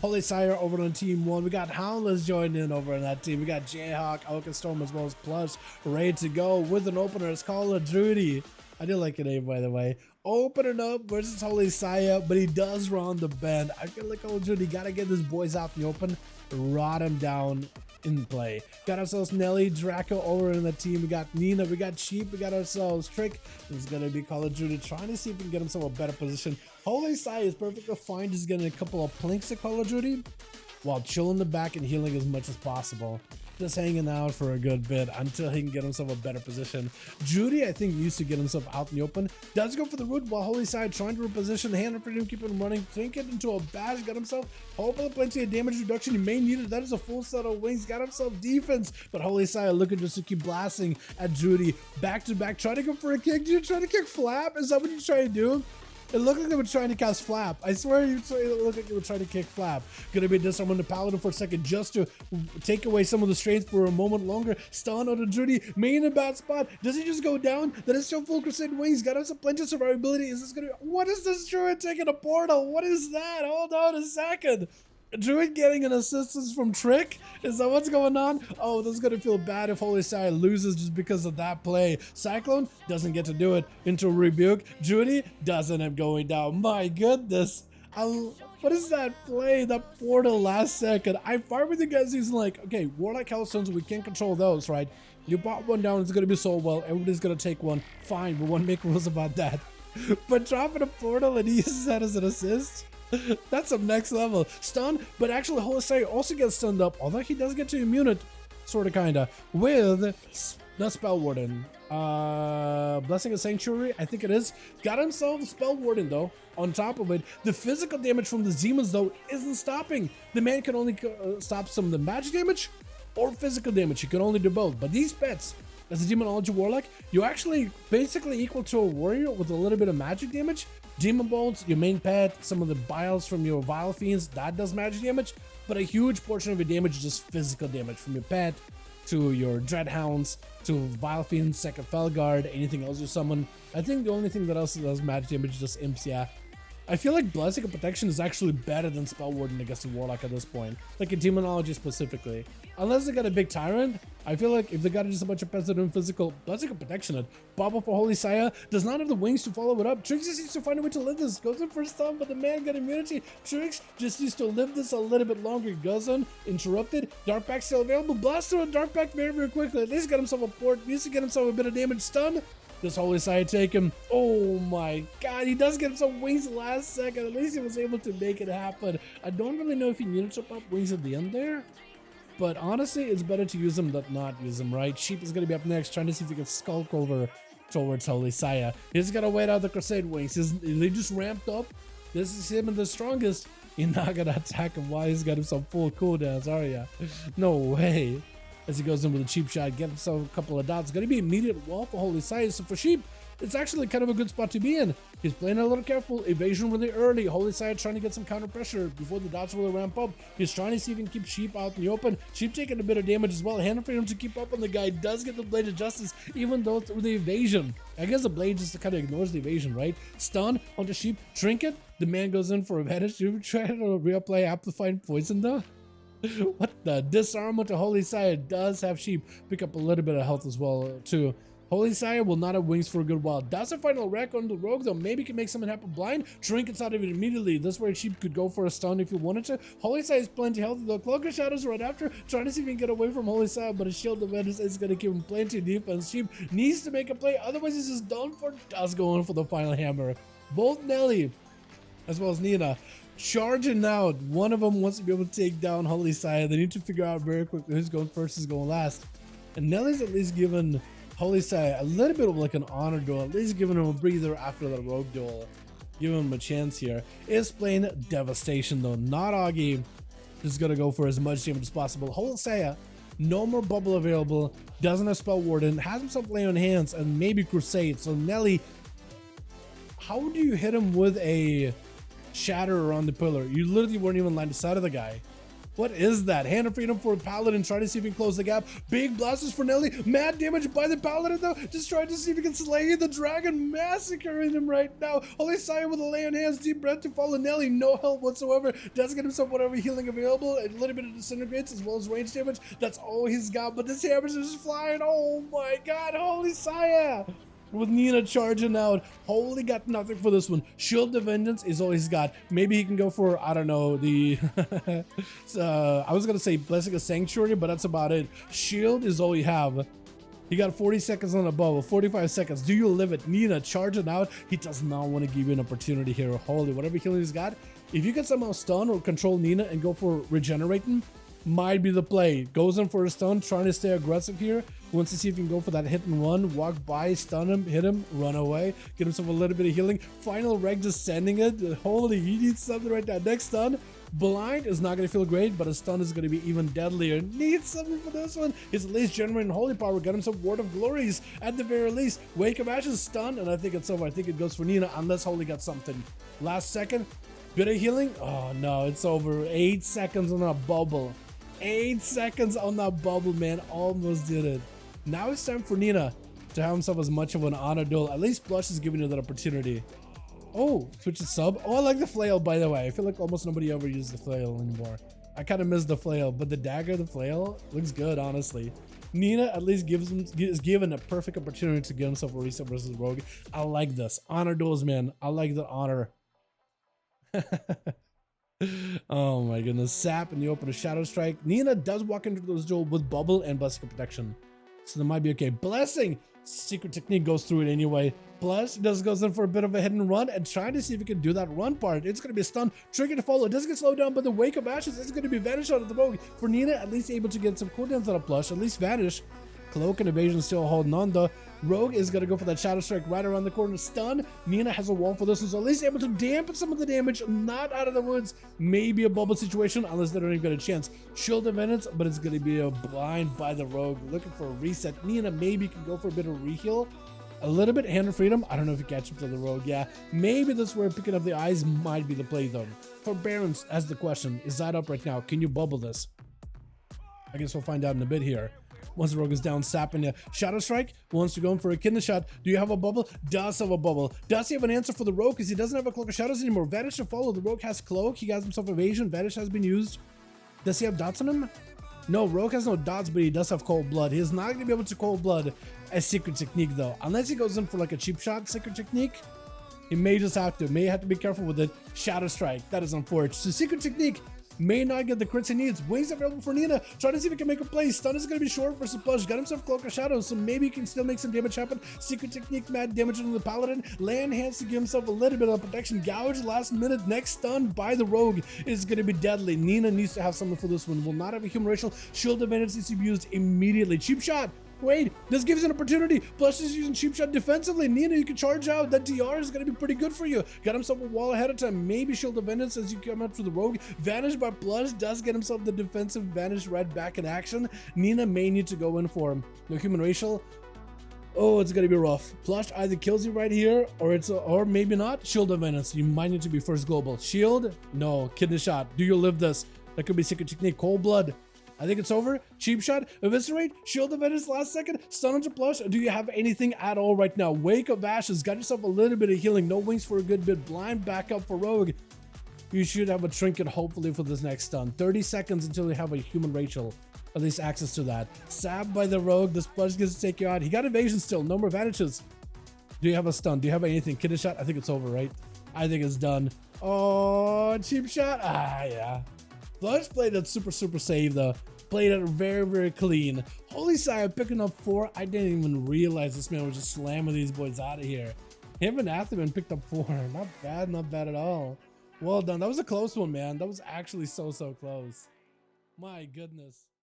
Holy Sire over on team 1. We got Houndless joining in over on that team. We got Jayhawk, Oak Storm, as well as Plush ready to go with an opener. It's Call of Duty. I do like your name, by the way. Opening up versus Holy Sire, but he does round the bend. I feel like Call of Duty gotta get these boys out in the open, rot him down in play. Got ourselves Nelly, Draco over in the team. We got Nina, we got Sheep, we got ourselves Trick. It's gonna be Call of Duty trying to see if we can get himself a better position. Holy Sire is perfectly fine just getting a couple of plinks at Call of Duty while chilling the back and healing as much as possible. Just hanging out for a good bit until he can get himself a better position. Judy, I think, used to get himself out in the open. Does go for the root while Holy Side trying to reposition. Hand for him, keep him running. Think it into a bash. Got himself hopefully plenty of damage reduction. He may need it. That is a full set of wings. Got himself defense. But Holy Side looking just to keep blasting at Judy. Back to back. Trying to go for a kick. Did you try to kick Flap? Is that what you're trying to do? It looked like they were trying to cast Flap. I swear it looked like they were trying to kick Flap. Gonna be disarmed on the Paladin for a second just to take away some of the strength for a moment longer. Stun on the Judy. May in a bad spot. Does he just go down? That is still full Crusade wings. Got us a plenty of survivability. Is this gonna be... What is this Druid taking a portal? What is that? Hold on a second. Druid getting an assistance from Trick? Is that what's going on? Oh, this is gonna feel bad if Holy Sire loses just because of that play. Cyclone doesn't get to do it into Rebuke. Judy doesn't end up going down. My goodness. What is that play? That portal last second. I fired with you guys using like, okay, Warlock Hellstones, we can't control those, right? You bought one down, it's gonna be so well. Everybody's gonna take one. Fine, we won't make rules about that. But dropping a portal and he uses that as an assist? That's some next level. Stun, but actually Holy Sire also gets stunned up, although he does get to immune it, sorta kinda, with the Spell Warden. Blessing of Sanctuary, I think it is. Got himself a Spell Warden though, on top of it. The physical damage from the demons though isn't stopping. The man can only stop some of the magic damage or physical damage. He can only do both. But these pets, as a Demonology Warlock, you're actually basically equal to a warrior with a little bit of magic damage. Demon Bolts, your main pet, some of the biles from your Vile Fiends, that does magic damage, but a huge portion of your damage is just physical damage from your pet to your Dreadhounds, to Vile Fiends, Second Felguard, anything else you summon. I think the only thing that else does magic damage is just Imps, yeah. I feel like Blessing of Protection is actually better than Spell Warden against a Warlock at this point, like in Demonology specifically. Unless they got a big Tyrant, I feel like if they got just a bunch of pets that are doing physical, Blessing of Protection it. Bobble for Holy Sire does not have the wings to follow it up. Trix just needs to find a way to live this. Goes in for a stun, but the man got immunity. Trix just needs to live this a little bit longer. He goes in, interrupted. Dark Pack still available. Blast through a Dark Pack very, very quickly. At least got himself a port. Needs to get himself a bit of damage. Stun. Does Holy Sire take him? Oh my god, he does get him some wings last second. At least he was able to make it happen. I don't really know if he needed to pop wings at the end there, but honestly, it's better to use them than not use them, right? Sheep is going to be up next, trying to see if he can skulk over towards Holy Sire. He's got to wait out the Crusade wings. They just ramped up. This is him and the strongest. You're not going to attack him while he's got himself full cooldowns, are ya? No way. As he goes in with a cheap shot, get himself a couple of dots. Going to be immediate wall for Holy Sire. So for Sheep, it's actually kind of a good spot to be in. He's playing a little careful. Evasion really early. Holy Sire trying to get some counter pressure before the dots really ramp up. He's trying to see if he can keep Sheep out in the open. Sheep taking a bit of damage as well. Hand for him to keep up on the guy. Does get the Blade of Justice, even though through the evasion. I guess the Blade just kind of ignores the evasion, right? Stun onto Sheep. Trinket. The man goes in for advantage. You try to replay Amplifying Poison though? What the? Disarm to Holy Sire does have Sheep pick up a little bit of health as well too. Holy Sire will not have wings for a good while. Does a final wreck on the rogue though? Maybe can make something happen blind. Trinkets out of it immediately. This is where Sheep could go for a stun if you wanted to. Holy Sire is plenty healthy though. Cloak of Shadows right after, trying to see if he can get away from Holy Sire, but a Shield of Vengeance is going to give him plenty of defense. Sheep needs to make a play, otherwise he's just done for. Does go in for the final hammer. Both Nelly as well as Nina charging out. One of them wants to be able to take down Holy Sire. They need to figure out very quickly who's going first, who's going last. And Nelly's at least given Holy Sire a little bit of like an honor duel, at least giving him a breather after the rogue duel. Giving him a chance here. Is playing Devastation though, not Augie. Just gonna go for as much damage as possible. Holy Sire, no more bubble available, doesn't have Spell Warden, has himself Lay on Hands and maybe Crusade. So Nelly, how do you hit him with a Shatter around the pillar? You literally weren't even line of sight of the guy. What is that? Hand of Freedom for Paladin, trying to see if he can close the gap. Big blasters for Nelly. Mad damage by the Paladin though. Just trying to see if he can slay the dragon, massacring him right now. Holy Sire with a lay on hands, deep breath to follow Nelly. No help whatsoever. Does get himself whatever healing available. A little bit of disintegrates as well as range damage. That's all he's got. But this hammer is just flying. Oh my god, Holy Sire! With Nina charging out. Holy got nothing for this one. Shield of Vengeance is all he's got. Maybe he can go for, I don't know, the... I was going to say Blessing of Sanctuary, but that's about it. Shield is all you have. He got 40 seconds on the bubble, 45 seconds. Do you live it? Nina charging out. He does not want to give you an opportunity here. Holy, whatever healing he's got. If you can somehow stun or control Nina and go for regenerating, might be the play. Goes in for a stun, trying to stay aggressive here. Wants to see if he can go for that hit and run. Walk by, stun him, hit him, run away. Get himself a little bit of healing. Final reg just sending it. Holy, he needs something right now. Next stun. Blind is not going to feel great, but a stun is going to be even deadlier. Needs something for this one. He's at least generating holy power. Got himself Word of Glories at the very least. Wake of Ashes stun, and I think it's over. I think it goes for Nina unless Holy got something. Last second. Bit of healing. Oh no, it's over. 8 seconds on a bubble. 8 seconds on that bubble, man. Almost did it. Now it's time for Nina to have himself as much of an honor duel. At least Blush is giving you that opportunity. Oh, switch to sub. Oh, I like the flail, by the way. I feel like almost nobody ever uses the flail anymore. I kind of miss the flail, but the dagger, the flail, looks good, honestly. Nina at least is given a perfect opportunity to get himself a reset versus Rogue. I like this. Honor duels, man. I like the honor. Oh my goodness. Sap and you open a Shadow Strike. Nina does walk into those duels with bubble and Blessing of Protection, so that might be okay. Blessing! Secret technique goes through it anyway. Plus, it just goes in for a bit of a hit and run and trying to see if he can do that run part. It's going to be a stun. Trigger to follow. It doesn't get slowed down, but the Wake of Ashes is going to be Vanish out of the Rogue. For Nina, at least able to get some cooldowns on a Plush. At least Vanish. Cloak and Evasion still holding on. The Rogue is going to go for that Shadow Strike right around the corner. Stun. Nina has a wall for this one, so at least able to dampen some of the damage. Not out of the woods. Maybe a bubble situation, unless they don't even get a chance. Shield of Vengeance, but it's going to be a blind by the Rogue. Looking for a reset. Nina maybe can go for a bit of reheal. A little bit Hand of Freedom. I don't know if you catch up to the Rogue. Yeah, maybe this where picking up the eyes might be the play though. For Barons, as the question, is that up right now? Can you bubble this? I guess we'll find out in a bit here. Once the Rogue is down, sapping the Shadow Strike. Wants to go in for a kidney shot. Do you have a bubble? Does have a bubble. Does he have an answer for the Rogue? Because he doesn't have a Cloak of Shadows anymore. Vanish to follow. The Rogue has Cloak. He has himself Evasion. Vanish has been used. Does he have dots on him? No, Rogue has no dots, but he does have Cold Blood. He is not going to be able to Cold Blood a Secret Technique, though. Unless he goes in for like a cheap shot Secret Technique. He may just have to. May have to be careful with it. Shadow Strike. That is unfortunate. So Secret Technique may not get the crits he needs. Wings available for Nina. Trying to see if he can make a play. Stun is going to be short versus Plush. Got himself Cloak of Shadows, so maybe he can still make some damage happen. Secret Technique, mad damage on the Paladin. Land hands to give himself a little bit of protection. Gouge last minute. Next stun by the Rogue is going to be deadly. Nina needs to have something for this one. Will not have a human racial. Shield of Vengeance needs to be used immediately. Cheap shot. Wait, this gives an opportunity. Plush is using cheap shot defensively. Nina, you can charge out. That DR is going to be pretty good for you. Got himself a wall ahead of time. Maybe Shield of Vengeance as you come out to the Rogue. Vanish by Plush does get himself the defensive Vanish right back in action. Nina may need to go in for him. No human racial. Oh, it's gonna be rough. Plush either kills you right here, or maybe not. Shield of Vengeance. You might need to be first global. Shield? No. Kidney shot. Do you live this? That could be Secret Technique. Cold Blood. I think it's over. Cheap shot. Eviscerate. Shield of Vengeance last second. Stun onto Plush. Do you have anything at all right now? Wake of Ashes. Got yourself a little bit of healing. No wings for a good bit. Blind backup for Rogue. You should have a trinket hopefully for this next stun. 30 seconds until you have a human Rachel. At least access to that. Sabbed by the Rogue. This Plush gets to take you out. He got evasion still. No more vanishes. Do you have a stun? Do you have anything? Kidney shot? I think it's over, right? I think it's done. Oh, cheap shot. Ah, yeah. Plush played that super save though. Played it very clean. Holy Sire picking up 4. I didn't even realize this man was just slamming these boys out of here. Him and Atherman picked up 4. Not bad at all. Well done. That was a close one, man. That was actually so close. My goodness.